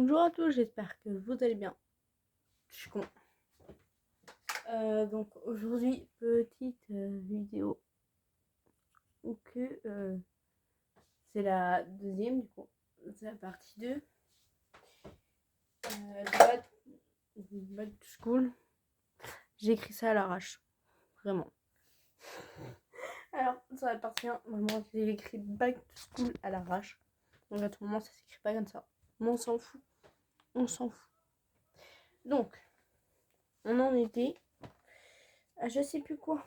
Bonjour à tous, j'espère que vous allez bien. Je suis con. Donc aujourd'hui, petite vidéo où que c'est la deuxième du coup, c'est la partie 2 de Back to School. J'ai écrit ça à l'arrache, vraiment. Alors, ça la partie 1, vraiment, j'ai écrit Back to School à l'arrache. Donc à tout moment, ça s'écrit pas comme ça. Mais on s'en fout. On s'en fout. Donc, on en était à je sais plus quoi.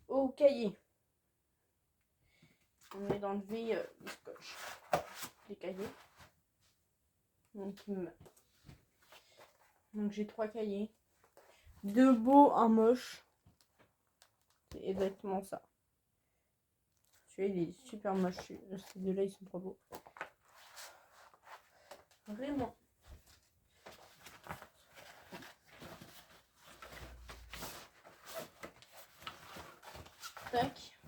Au cahier. On est d'enlever le scotch. Les cahiers. Donc j'ai 3 cahiers. 2 beaux, un moche. C'est exactement ça. Celui-là il est super moche. Ces deux-là ils sont trop beaux. Vraiment. Tac.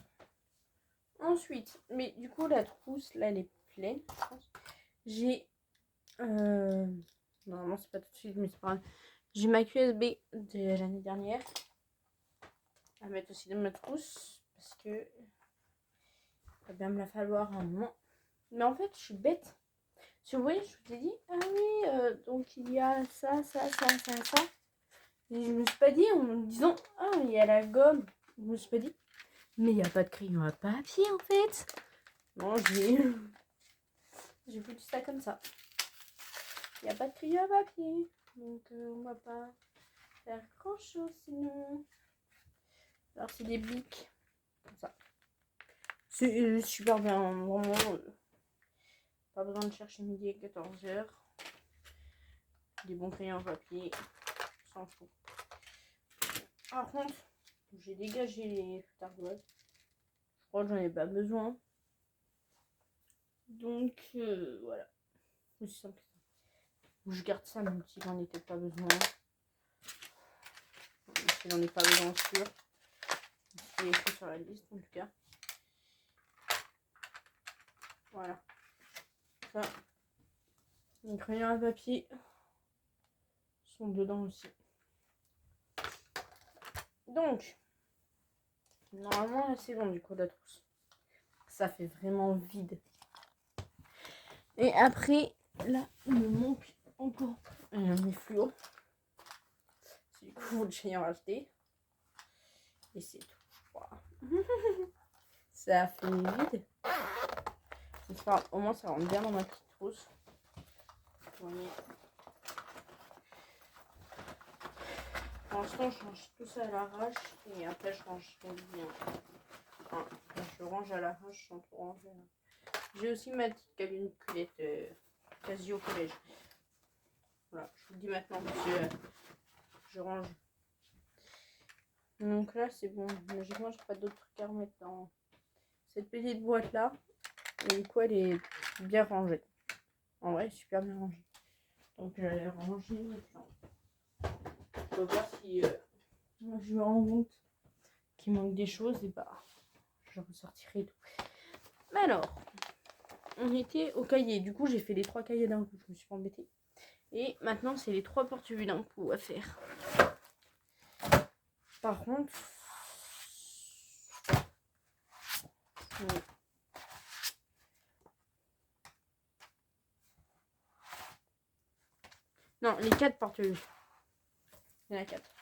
Ensuite, mais du coup la trousse là elle est pleine, je pense. J'ai normalement c'est pas tout de suite mais c'est pas grave. J'ai ma QSB de l'année dernière à mettre aussi dans ma trousse parce que il va bien me la falloir un moment. Mais en fait je suis bête. Si vous voyez, je vous ai dit, ah oui, donc il y a ça. Et je me suis pas dit en me disant, ah il y a la gomme. Je me suis pas dit, mais il n'y a pas de crayon à papier en fait. Non, j'ai foutu ça comme ça. Il n'y a pas de crayon à papier. Donc on va pas faire grand chose sinon. Alors c'est des bics. Comme ça. C'est super bien. Vraiment. Pas besoin de chercher midi à 14h. Des bons crayons à papier. S'en fout. Par contre, j'ai dégagé les d'ardoise. Je crois que j'en ai pas besoin. Donc voilà. C'est aussi simple que ça. Je garde ça même si j'en ai peut-être pas besoin. Si j'en ai pas besoin sûr. C'est écrit sur la liste en tout cas. Voilà. Ça. Les crayons à papier sont dedans aussi. Donc, normalement là c'est bon du coup la trousse. Ça fait vraiment vide. Et après, là, il me manque encore mes fluos. Du coup, j'ai en racheté. Et c'est tout, je crois. Ça fait vide. Enfin, au moins, ça rentre bien dans ma petite trousse. Vous voyez. Pour l'instant, je range tout ça à l'arrache. Et après, je range bien. Enfin, je range à l'arrache sans trop ranger. J'ai aussi ma petite calculette quasi au collège. Voilà, je vous le dis maintenant parce que je range. Donc là, c'est bon. Logiquement, j'ai pas d'autres trucs à remettre dans cette petite boîte là. Et du coup, elle est bien rangée. En vrai, super bien rangée. Donc, je vais ranger maintenant. On va voir si je me rends compte qu'il manque des choses. Et bah, je ressortirai tout. Mais alors, on était au cahier. Du coup, j'ai fait les 3 cahiers d'un coup. Je me suis pas embêtée. Et maintenant, c'est les 3 porte-vues d'un coup à faire. Par contre, non, les 4 porte-vues. Il y en a 4.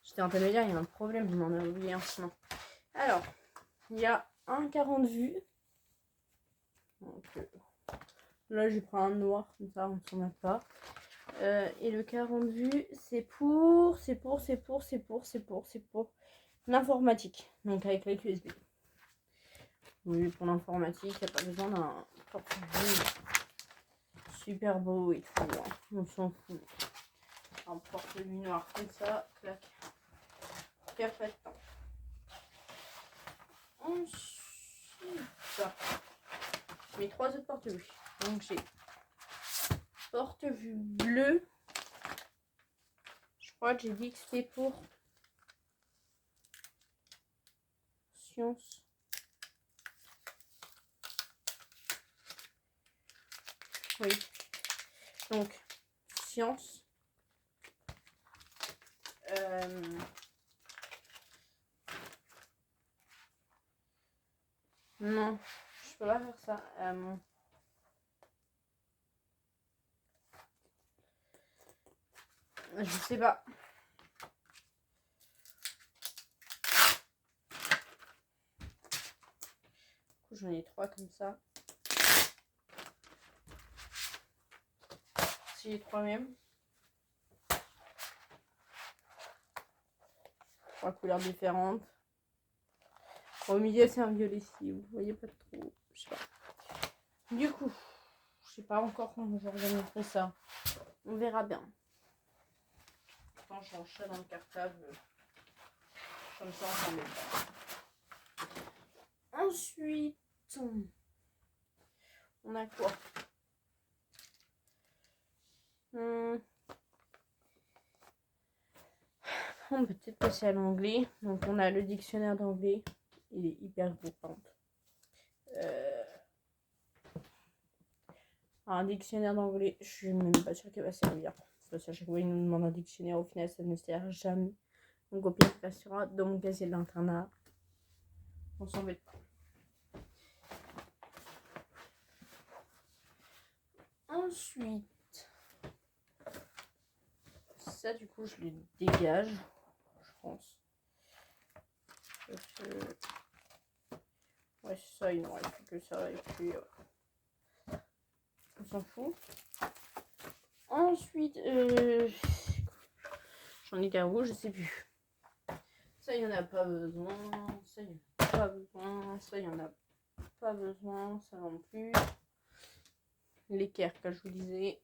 J'étais en train de me dire, il y a un problème, je m'en ai oublié un sinon. Alors, il y a un 40 vues. Donc, là, j'ai pris un noir, comme ça, on ne s'en a pas. Et le 40 vues, c'est pour l'informatique. Donc, avec la clé USB. Oui, pour l'informatique, il n'y a pas besoin d'un porte-vue super beau et tout. Hein. On s'en fout. Un porte-vue noir comme ça, clac. Perd pas de temps. Ensuite, mes 3 autres porte-vues. Donc j'ai porte-vue bleu. Je crois que j'ai dit que c'était pour sciences. Oui. Donc, science. Non, je peux pas faire ça. Je sais pas. J'en ai 3 comme ça. Si j'ai 3 même. 3 couleurs différentes. Au milieu, c'est un violet si vous voyez pas trop. Je sais pas. Du coup, je sais pas encore comment j'organiserai ça. On verra bien. Quand je range ça dans le cartable, comme ça, on s'en met pas. Ensuite, on a quoi? On peut peut-être passer à l'anglais. Donc, on a le dictionnaire d'anglais. Il est hyper gros, par contre. Un dictionnaire d'anglais, je suis même pas sûre qu'il va servir. Parce qu'à chaque fois, il nous demande un dictionnaire. Au final, ça ne sert jamais. Donc, au pire, ça sera dans mon casier de l'internat. On s'en met pas. Ensuite, ça, du coup, je le dégage. Je pense. Ouais, c'est ça, il ne reste plus que ça. Et puis, on s'en fout. Ensuite, j'en ai qu'un rouge, je sais plus. Ça, il n'y en a pas besoin. Ça, il n'y en a pas besoin. Ça, il n'y en a pas besoin. Ça non plus. L'équerre, comme je vous disais.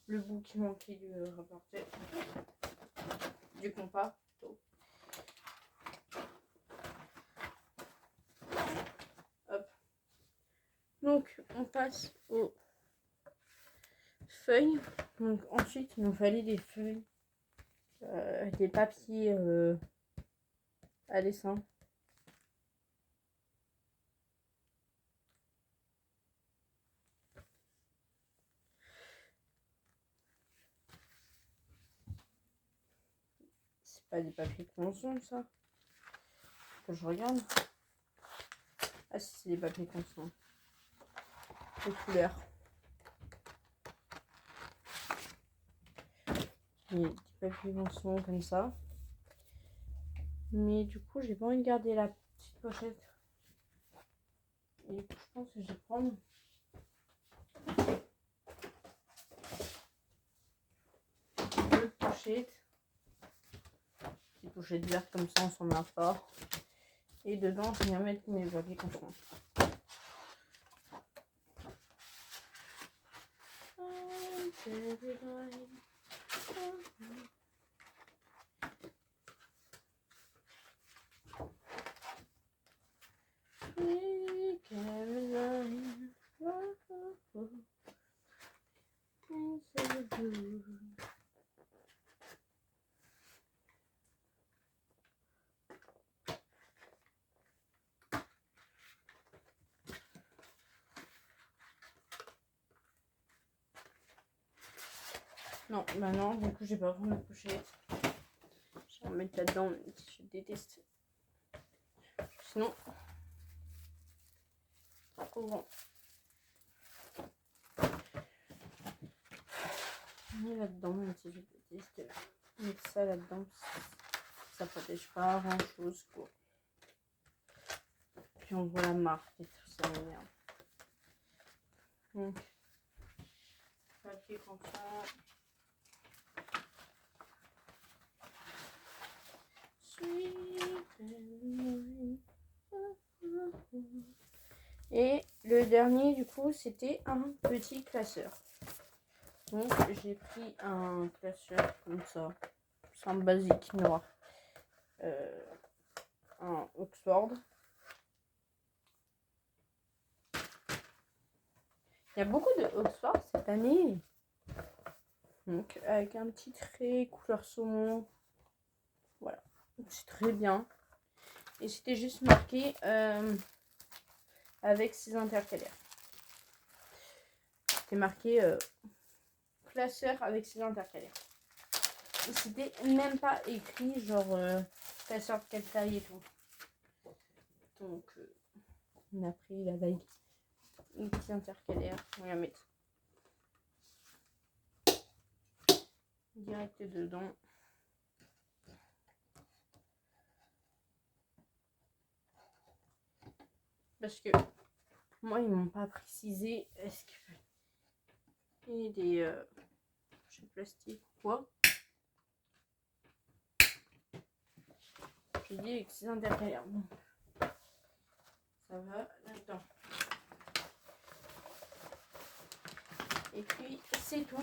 Le bout qui manquait du rapporter. Du compas, plutôt. Hop. Donc, on passe aux feuilles. Donc, ensuite, il nous fallait des feuilles. Des papiers à dessin. C'est pas des papiers conçons, ça. Que je regarde. Ah si, c'est des papiers conçons. Les couleurs. Et des papiers conçons comme ça. Mais du coup, j'ai pas envie de garder la petite pochette. Et du coup, je pense que je vais prendre deux pochettes. Des pochettes vertes comme ça, on s'en met pas. Et dedans, je viens mettre mes papiers conçons. Non, bah non, du coup, j'ai pas vraiment la pochette. Je vais en mettre là-dedans, je déteste. Sinon, trop grand. Mais là-dedans, même si je déteste, mettre ça là-dedans, ça protège pas grand-chose, quoi. Puis on voit la marque et tout ça, merde. Donc, papier content. Et le dernier, du coup, c'était un petit classeur. Donc, j'ai pris un classeur comme ça. C'est un basique noir. Un Oxford. Il y a beaucoup de Oxford cette année. Donc, avec un petit trait couleur saumon. Voilà. C'est très bien. Et c'était juste marqué avec 6 intercalaires. c'était marqué classeur avec ses intercalaires. C'était même pas écrit genre classeur de quelle taille et tout. Donc on a pris la vague. Une petite intercalaire. On va la mettre direct dedans. Parce que moi ils m'ont pas précisé est-ce qu'il y a des plastique ou quoi. J'ai dit avec ces intercalaires. Bon. Ça va là-dedans. Et puis c'est tout.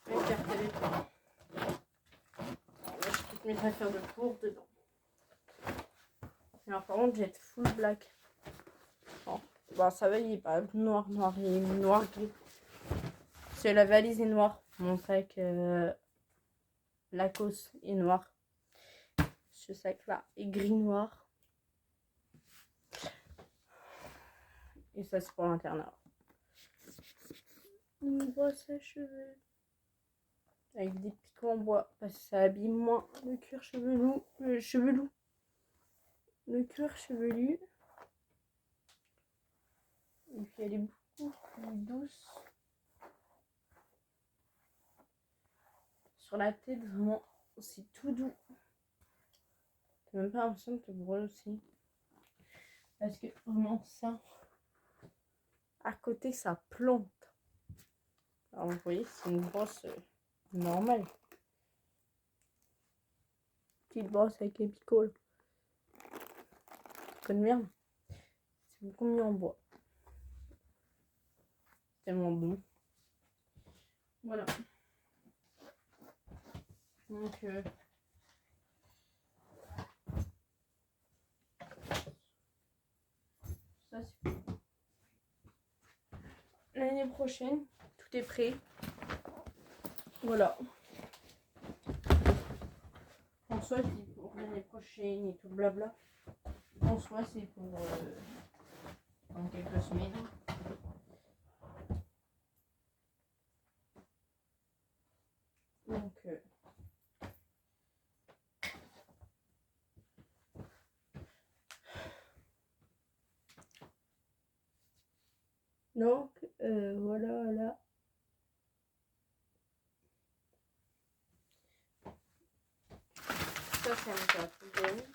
Une carte téléphone. Je peux te mettre affaires de cours dedans. Alors par contre, j'ai full black. Bon, bon, ça va, il est pas noir, il est noir gris. Parce que la valise est noire. Mon sac Lacoste est noir. Ce sac là est gris noir. Et ça c'est pour l'internat. Une brosse à cheveux. Avec des picots en bois. Parce que ça abîme moins le cuir chevelu. Le cuir chevelu. Et puis elle est beaucoup plus douce. Sur la tête, vraiment, c'est tout doux. T'as même pas l'impression de te brûler aussi. Parce que vraiment ça, à côté ça plante. Alors vous voyez, c'est une brosse normale. Petite brosse avec les picots. Pas de merde. C'est beaucoup mieux en bois. Tellement bon. Voilà. Donc ça c'est l'année prochaine, tout est prêt. Voilà. En soi c'est pour l'année prochaine et tout blabla. En soi c'est pour dans quelques semaines. Donc voilà là. Ça c'est un peu la poubelle.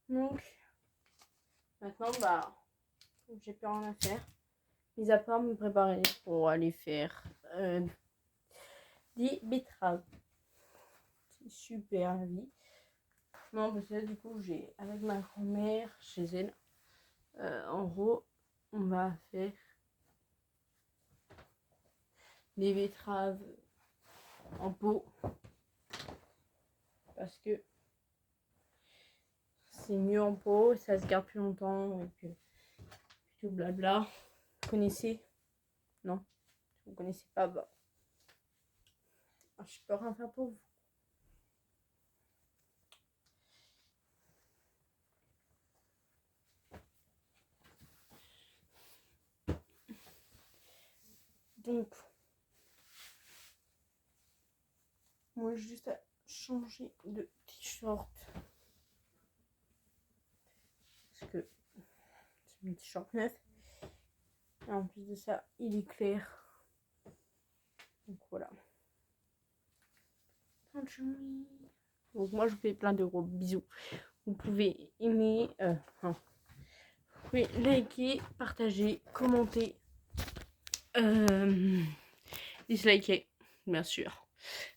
Donc maintenant bah j'ai plus rien à faire. Mis à part me préparer pour aller faire des betteraves. C'est super la vie. Non parce que du coup j'ai avec ma grand-mère chez elle. En gros on va faire des betteraves en pot. Parce que c'est mieux en pot, ça se garde plus longtemps et puis tout blabla. Vous connaissez? Non? Vous connaissez pas? Bah. Je peux rien faire pour vous. Donc, moi j'ai juste à changer de t-shirt. Parce que c'est mon t-shirt neuf. Et en plus de ça, il est clair. Donc voilà. Donc moi je vous fais plein de gros bisous. Vous pouvez aimer, vous pouvez liker, partager, commenter, disliker, bien sûr.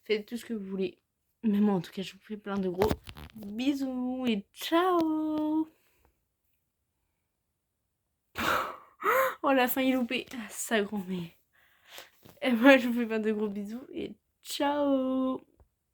Faites tout ce que vous voulez. Mais moi, en tout cas, je vous fais plein de gros bisous et ciao. Oh, la fin est loupée. Ça grand, mais... Et moi, je vous fais plein de gros bisous et ciao.